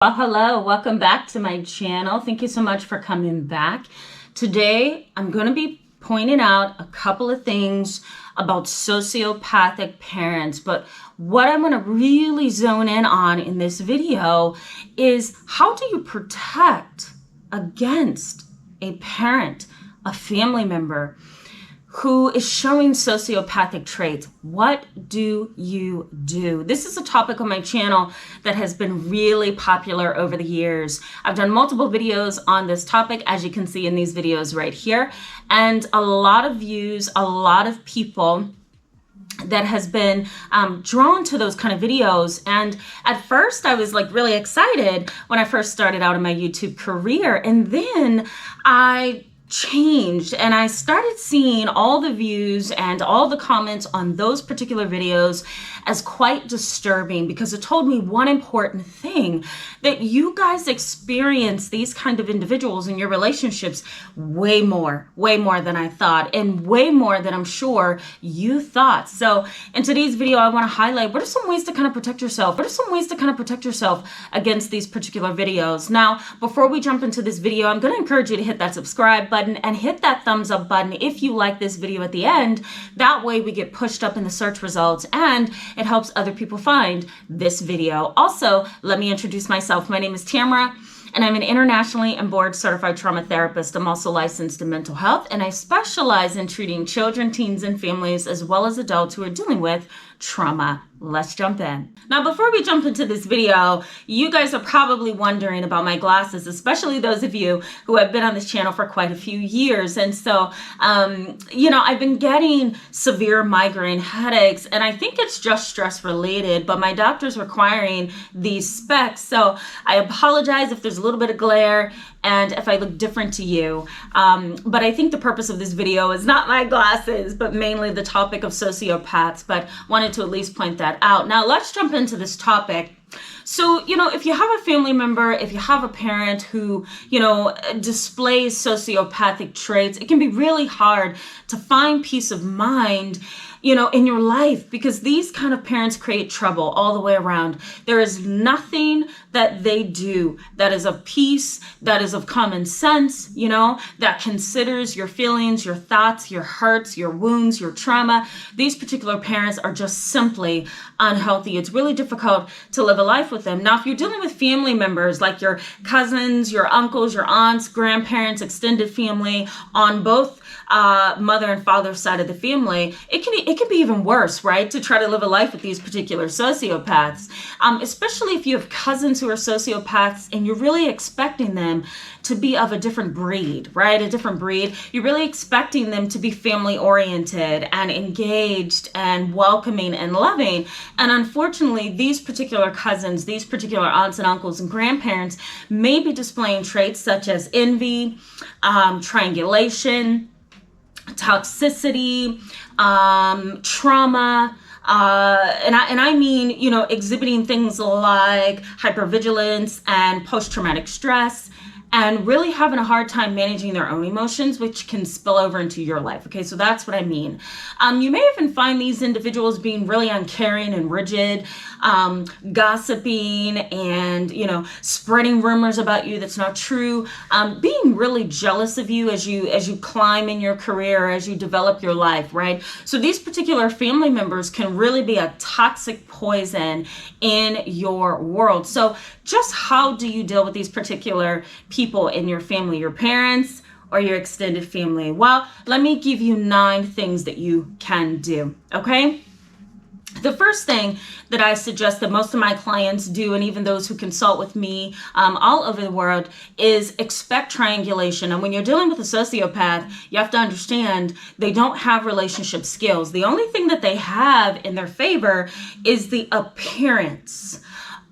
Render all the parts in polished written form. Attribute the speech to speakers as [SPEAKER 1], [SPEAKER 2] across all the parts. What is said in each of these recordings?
[SPEAKER 1] Well, hello, welcome back to my channel. Thank you so much for coming back. Today, I'm going to be pointing out a couple of things about sociopathic parents, but what I'm going to really zone in on in this video is how do you protect against a parent, a family member who is showing sociopathic traits? What do you do? This is a topic on my channel that has been really popular over the years. I've done multiple videos on this topic, as you can see in these videos right here, and a lot of views, a lot of people that has been drawn to those kind of videos. And at first I was like really excited when I first started out in my YouTube career, and then I changed and I started seeing all the views and all the comments on those particular videos as quite disturbing, because it told me one important thing, that you guys experience these kind of individuals in your relationships way more than I thought, and way more than I'm sure you thought. So in today's video, I want to highlight what are some ways to kind of protect yourself. What are some ways to kind of protect yourself against these particular videos? Now, before we jump into this video, I'm going to encourage you to hit that subscribe button and hit that thumbs up button if you like this video at the end. That way we get pushed up in the search results and it helps other people find this video. Also, let me introduce myself. My name is Tamara, and I'm an internationally and board certified trauma therapist. I'm also licensed in mental health, and I specialize in treating children, teens, and families, as well as adults who are dealing with trauma. Let's jump in. Now, before we jump into this video, you guys are probably wondering about my glasses, especially those of you who have been on this channel for quite a few years. And so, I've been getting severe migraine headaches, and I think it's just stress related, but my doctor's requiring these specs. So I apologize if there's a little bit of glare and if I look different to you. But I think the purpose of this video is not my glasses, but mainly the topic of sociopaths, but wanted to at least point that out. Now let's jump into this topic. So, if you have a family member, if you have a parent who, displays sociopathic traits, it can be really hard to find peace of mind in your life, because these kind of parents create trouble all the way around. There is nothing that they do that is of peace, that is of common sense, that considers your feelings, your thoughts, your hurts, your wounds, your trauma. These particular parents are just simply unhealthy. It's really difficult to live a life with them. Now, if you're dealing with family members like your cousins, your uncles, your aunts, grandparents, extended family on both mother and father side of the family, it can be even worse, right? To try to live a life with these particular sociopaths, especially if you have cousins who are sociopaths and you're really expecting them to be of a different breed, right? A different breed. You're really expecting them to be family oriented and engaged and welcoming and loving. And unfortunately, these particular cousins, these particular aunts and uncles and grandparents may be displaying traits such as envy, triangulation, toxicity, trauma, and I mean, exhibiting things like hypervigilance and post-traumatic stress, and really having a hard time managing their own emotions, which can spill over into your life. Okay, so that's what I mean. You may even find these individuals being really uncaring and rigid, gossiping and, spreading rumors about you that's not true, being really jealous of you as you climb in your career, as you develop your life, right? So these particular family members can really be a toxic poison in your world. So just how do you deal with these particular people in your family, your parents or your extended family? Well, let me give you 9 things that you can do, okay? The first thing that I suggest that most of my clients do, and even those who consult with me all over the world, is expect triangulation. And when you're dealing with a sociopath, you have to understand they don't have relationship skills. The only thing that they have in their favor is the appearance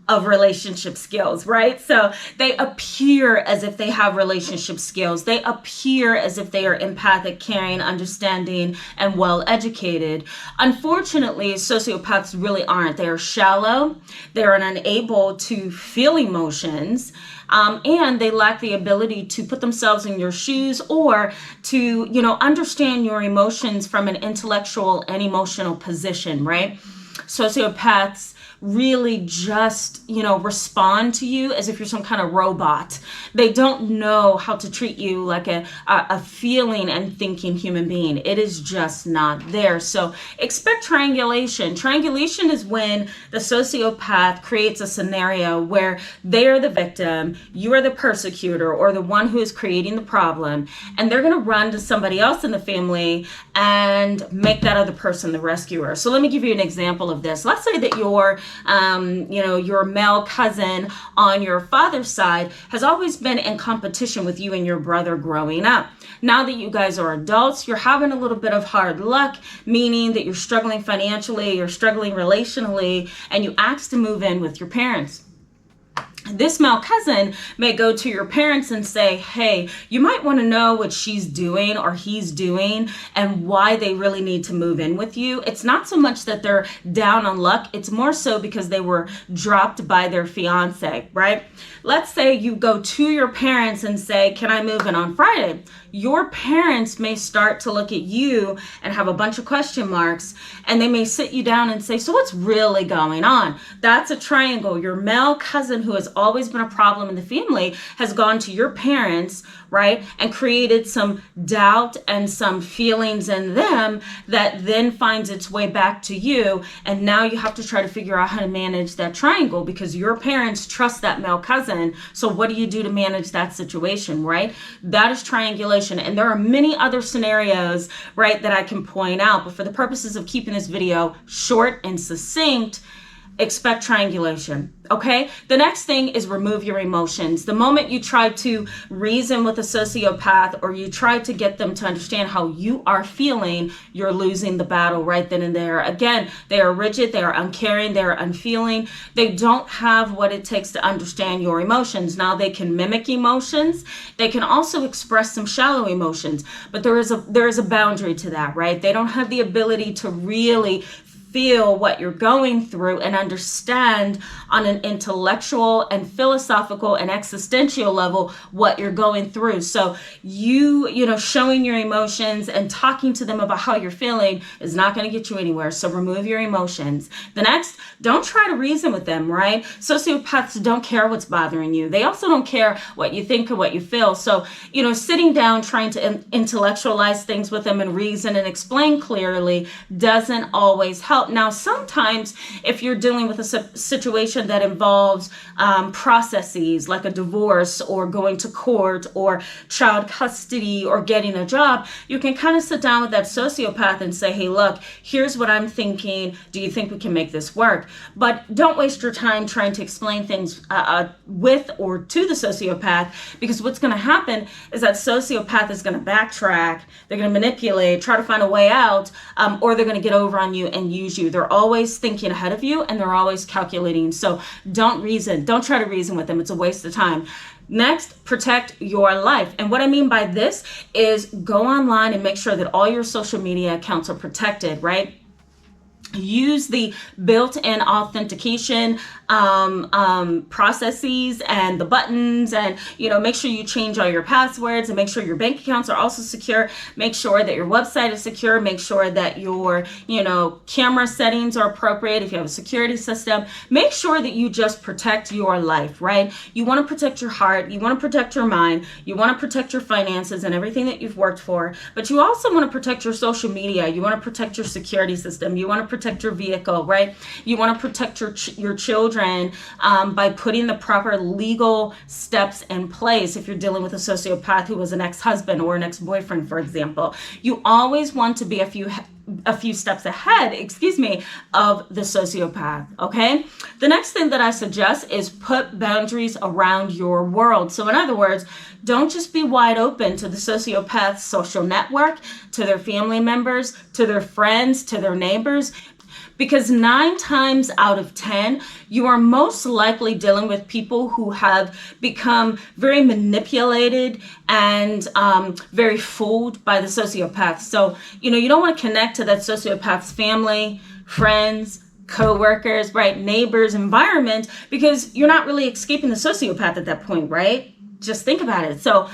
[SPEAKER 1] of relationship skills, right? So they appear as if they have relationship skills. They appear as if they are empathic, caring, understanding, and well-educated. Unfortunately, sociopaths really aren't. They are shallow. They're unable to feel emotions. And they lack the ability to put themselves in your shoes or to, understand your emotions from an intellectual and emotional position, right? Sociopaths really just, respond to you as if you're some kind of robot. They don't know how to treat you like a feeling and thinking human being. It is just not there. So expect triangulation. Triangulation is when the sociopath creates a scenario where they are the victim, you are the persecutor or the one who is creating the problem, and they're going to run to somebody else in the family and make that other person the rescuer. So let me give you an example of this. Let's say that your male cousin on your father's side has always been in competition with you and your brother growing up. Now that you guys are adults, you're having a little bit of hard luck, meaning that you're struggling financially, you're struggling relationally, and you ask to move in with your parents. This male cousin may go to your parents and say, hey, you might want to know what she's doing or he's doing and why they really need to move in with you. It's not so much that they're down on luck. It's more so because they were dropped by their fiance, right? Let's say you go to your parents and say, can I move in on Friday? Your parents may start to look at you and have a bunch of question marks, and they may sit you down and say, so what's really going on? That's a triangle. Your male cousin, who has always been a problem in the family, has gone to your parents, right, and created some doubt and some feelings in them that then finds its way back to you. And now you have to try to figure out how to manage that triangle because your parents trust that male cousin. So what do you do to manage that situation, right? That is triangulation. And there are many other scenarios, right, that I can point out. But for the purposes of keeping this video short and succinct, expect triangulation, okay? The next thing is remove your emotions. The moment you try to reason with a sociopath or you try to get them to understand how you are feeling, you're losing the battle right then and there. Again, they are rigid, they are uncaring, they are unfeeling. They don't have what it takes to understand your emotions. Now, they can mimic emotions. They can also express some shallow emotions, but there is a boundary to that, right? They don't have the ability to really feel what you're going through and understand on an intellectual and philosophical and existential level what you're going through. So showing your emotions and talking to them about how you're feeling is not going to get you anywhere. So remove your emotions. The next, don't try to reason with them, right? Sociopaths don't care what's bothering you. They also don't care what you think or what you feel. So, sitting down, trying to intellectualize things with them and reason and explain clearly doesn't always help. Now, sometimes if you're dealing with a situation that involves processes like a divorce or going to court or child custody or getting a job, you can kind of sit down with that sociopath and say, hey, look, here's what I'm thinking. Do you think we can make this work? But don't waste your time trying to explain things with or to the sociopath, because what's going to happen is that sociopath is going to backtrack. They're going to manipulate, try to find a way out, or they're going to get over on you and use you. They're always thinking ahead of you and they're always calculating. So don't try to reason with them. It's a waste of time. Next, protect your life. And what I mean by this is go online and make sure that all your social media accounts are protected, right? Use the built-in authentication processes and the buttons, and make sure you change all your passwords and make sure your bank accounts are also secure. Make sure that your website is secure. Make sure that your camera settings are appropriate. If you have a security system, make sure that you just protect your life, right? You want to protect your heart, you want to protect your mind, you want to protect your finances and everything that you've worked for, but you also want to protect your social media. You want to protect your security system. You want to protect your vehicle, right? You want to protect your children by putting the proper legal steps in place. If you're dealing with a sociopath who was an ex-husband or an ex-boyfriend, for example, you always want to be a few steps ahead, of the sociopath, okay? The next thing that I suggest is put boundaries around your world. So in other words, don't just be wide open to the sociopath's social network, to their family members, to their friends, to their neighbors. Because 9 times out of 10, you are most likely dealing with people who have become very manipulated and very fooled by the sociopath. So, you don't want to connect to that sociopath's family, friends, co-workers, right, neighbors, environment, because you're not really escaping the sociopath at that point, right? Just think about it. So,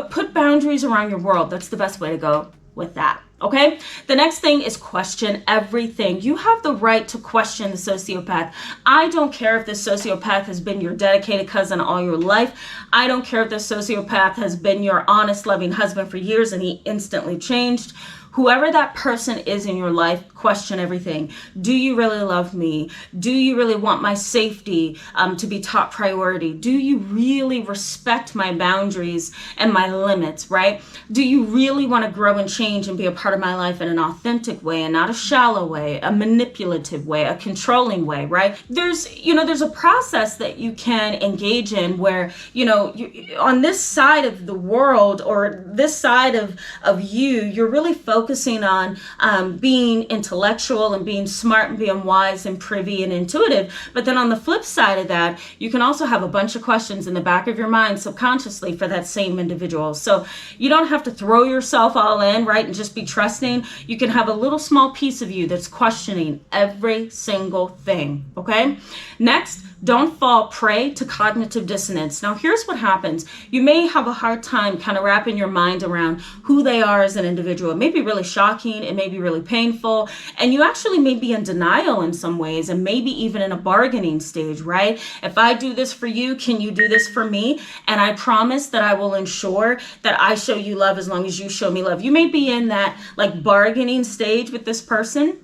[SPEAKER 1] put boundaries around your world. That's the best way to go with that. Okay? The next thing is question everything. You have the right to question the sociopath. I don't care if this sociopath has been your dedicated cousin all your life. I don't care if this sociopath has been your honest, loving husband for years and he instantly changed. Whoever that person is in your life, question everything. Do you really love me? Do you really want my safety to be top priority? Do you really respect my boundaries and my limits, right? Do you really want to grow and change and be a part of my life in an authentic way and not a shallow way, a manipulative way, a controlling way, right? There's a process that you can engage in where, on this side of the world or this side of you, you're really focusing on being intellectual and being smart and being wise and privy and intuitive. But then on the flip side of that, you can also have a bunch of questions in the back of your mind subconsciously for that same individual. So you don't have to throw yourself all in, right, and just be trusting. You can have a little small piece of you that's questioning every single thing, okay? Next, don't fall prey to cognitive dissonance. Now, here's what happens. You may have a hard time kind of wrapping your mind around who they are as an individual. It may be really shocking. It may be really painful. And you actually may be in denial in some ways and maybe even in a bargaining stage, right? If I do this for you, can you do this for me? And I promise that I will ensure that I show you love as long as you show me love. You may be in that like bargaining stage with this person.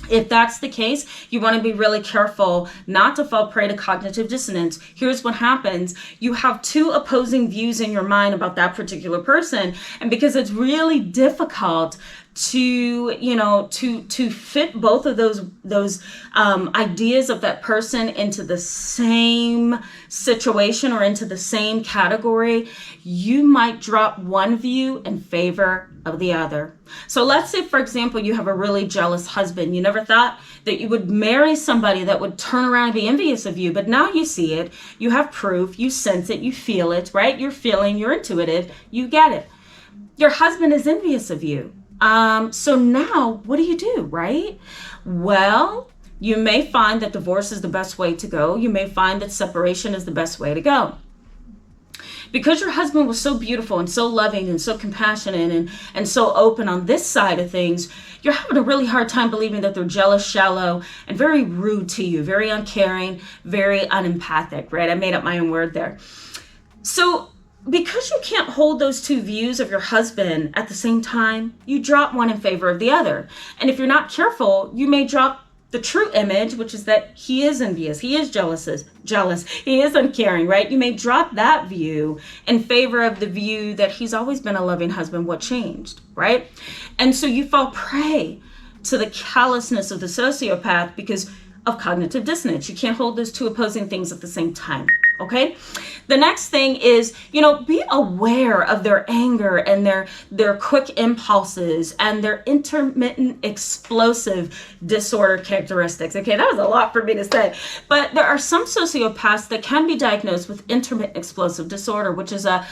[SPEAKER 1] If that's the case, you want to be really careful not to fall prey to cognitive dissonance. Here's what happens. You have two opposing views in your mind about that particular person. And because it's really difficult to fit both of those ideas of that person into the same situation or into the same category, you might drop one view in favor of the other. So let's say, for example, you have a really jealous husband. You never thought that you would marry somebody that would turn around and be envious of you, but now you see it, you have proof, you sense it, you feel it, right? You're feeling, you're intuitive, you get it. Your husband is envious of you. So now what do, right? Well, you may find that divorce is the best way to go. You may find that separation is the best way to go. Because your husband was so beautiful and so loving and so compassionate and so open on this side of things, you're having a really hard time believing that they're jealous, shallow, and very rude to you, very uncaring, very unempathic, right? I made up my own word there. So because you can't hold those two views of your husband at the same time, you drop one in favor of the other. And if you're not careful, you may drop the true image, which is that he is envious, he is jealous, he is uncaring, right? You may drop that view in favor of the view that he's always been a loving husband. What changed, right? And so you fall prey to the callousness of the sociopath because of cognitive dissonance. You can't hold those two opposing things at the same time. Okay. The next thing is, be aware of their anger and their quick impulses and their intermittent explosive disorder characteristics. Okay. That was a lot for me to say, but there are some sociopaths that can be diagnosed with intermittent explosive disorder, which is a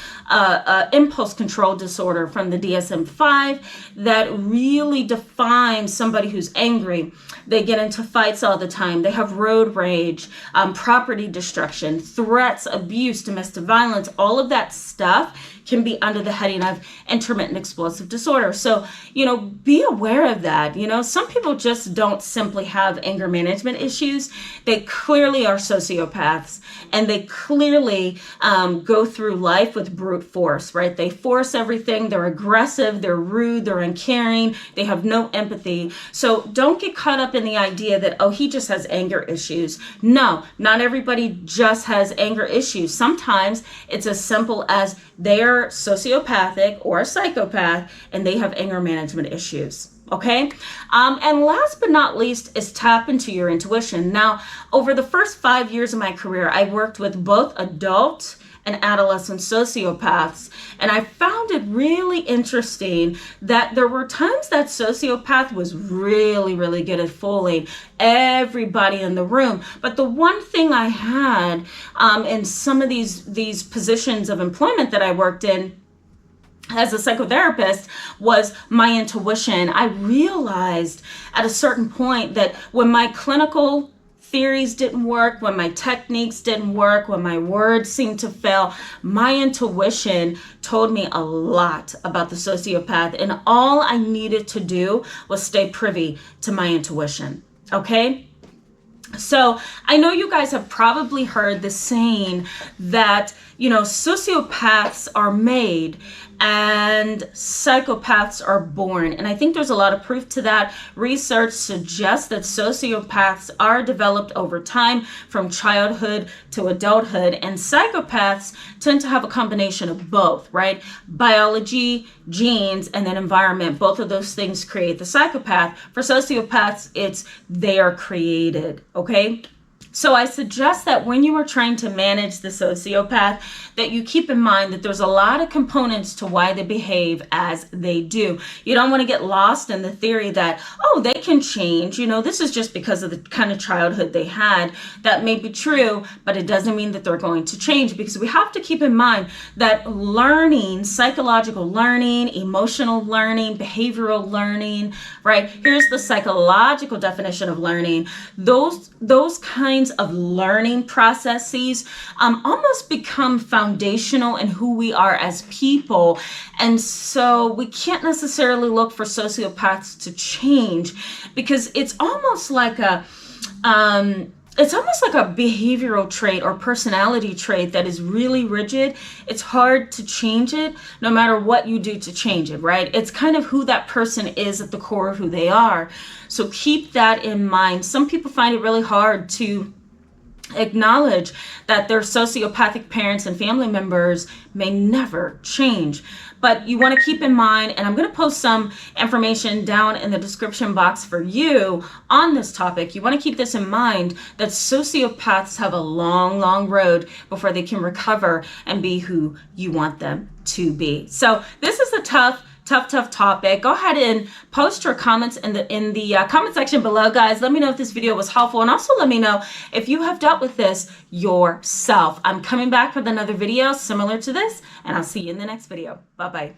[SPEAKER 1] impulse control disorder from the DSM-5 that really defines somebody who's angry. They get into fights all the time. They have road rage, property destruction, threats, abuse, domestic violence. All of that stuff can be under the heading of intermittent explosive disorder. So, be aware of that. Some people just don't simply have anger management issues. They clearly are sociopaths, and they clearly go through life with brute force, right? They force everything. They're aggressive. They're rude. They're uncaring. They have no empathy. So don't get caught up in the idea that, oh, he just has anger issues. No, not everybody just has anger issues. Sometimes it's as simple as they're sociopathic or a psychopath and they have anger management issues. Okay. And last but not least is tap into your intuition. Now, over the first 5 years of my career, I worked with both adult and adolescent sociopaths. And I found it really interesting that there were times that sociopath was really, really good at fooling everybody in the room. But the one thing I had in some of these positions of employment that I worked in as a psychotherapist was my intuition. I realized at a certain point that when my clinical theories didn't work, when my techniques didn't work, when my words seemed to fail, my intuition told me a lot about the sociopath, and all I needed to do was stay privy to my intuition. Okay? So I know you guys have probably heard the saying that, sociopaths are made and psychopaths are born. And I think there's a lot of proof to that. Research suggests that sociopaths are developed over time from childhood to adulthood, and psychopaths tend to have a combination of both, right? Biology, genes, and then environment. Both of those things create the psychopath. For sociopaths, they are created, okay? So I suggest that when you are trying to manage the sociopath, that you keep in mind that there's a lot of components to why they behave as they do. You don't want to get lost in the theory that, they can change. This is just because of the kind of childhood they had. That may be true, but it doesn't mean that they're going to change, because we have to keep in mind that learning, psychological learning, emotional learning, behavioral learning, right? Here's the psychological definition of learning. Those kinds of learning processes almost become foundational in who we are as people. And so we can't necessarily look for sociopaths to change, because it's almost like a behavioral trait or personality trait that is really rigid. It's hard to change it no matter what you do to change it, right? It's kind of who that person is at the core of who they are. So keep that in mind. Some people find it really hard to acknowledge that their sociopathic parents and family members may never change. But you want to keep in mind, and I'm going to post some information down in the description box for you on this topic. You want to keep this in mind, that sociopaths have a long, long road before they can recover and be who you want them to be. So this is a tough topic. Go ahead and post your comments in the comment section below, guys. Let me know if this video was helpful, and also let me know if you have dealt with this yourself. I'm coming back with another video similar to this, and I'll see you in the next video. Bye-bye.